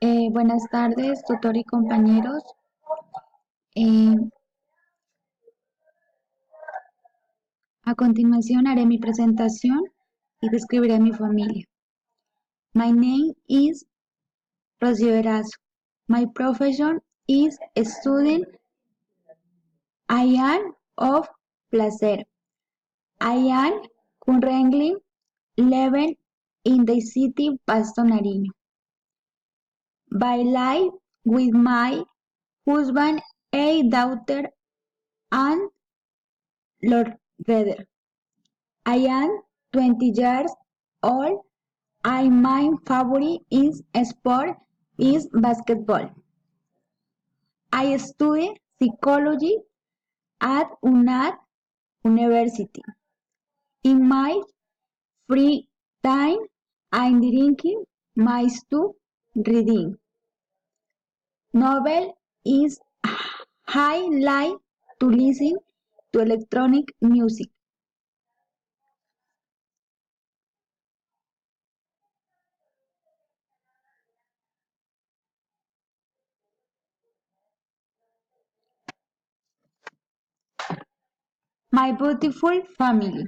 Buenas tardes, tutor y compañeros. Eh, a continuación haré mi presentación y describiré a mi familia. My name is Rocío Erazo. My profession is student. I am of Placer. I am currently living in the city Pasto Nariño. By life with my husband, a daughter, and Lord Reader. I am 20 years old. My favorite sport is basketball. I study psychology at UNAD University. In my free time, I'm drinking my stew reading. Novel is I like to listen to electronic music. My beautiful family.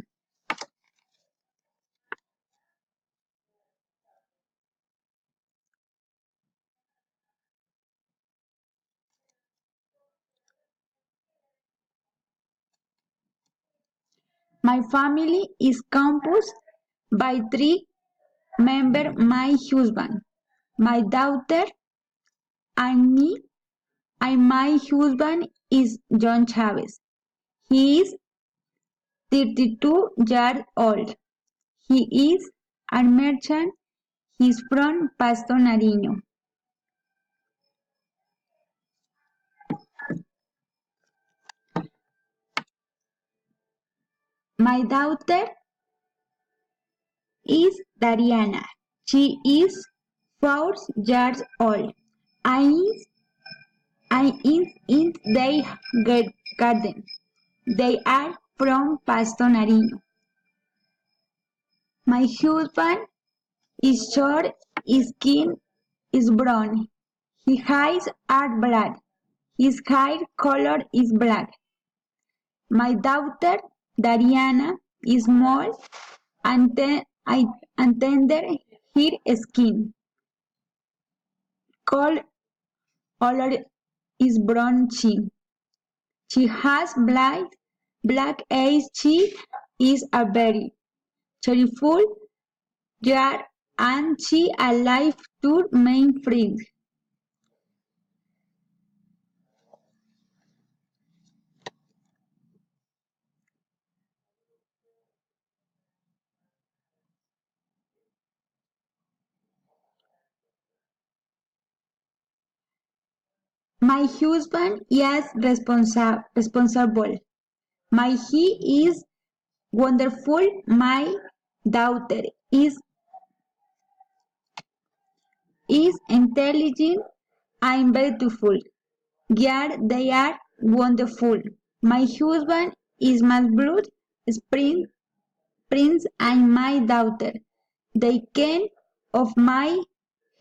My family is composed by three members: my husband, my daughter, and me. And my husband is John Chavez. He is 32 years old. He is a merchant. He's from Pasto Nariño. My daughter is Dariana. She is 4 years old. I is in their garden. They are from Pasto Nariño. My husband is short, his skin is brown. His eyes are black. His hair color is black. My daughter, Dariana, is small and tender. Her skin color is brown. She has black eyes. She is a very cheerful girl and she alive to main friends. My husband is responsible. He is wonderful. My daughter is intelligent and beautiful. Yeah, they are wonderful. My husband is my blood spring prince and my daughter. They came of my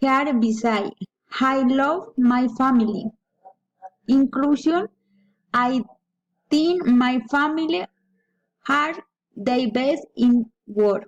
hair beside. I love my family. Inclusion, I think my family are the best in world.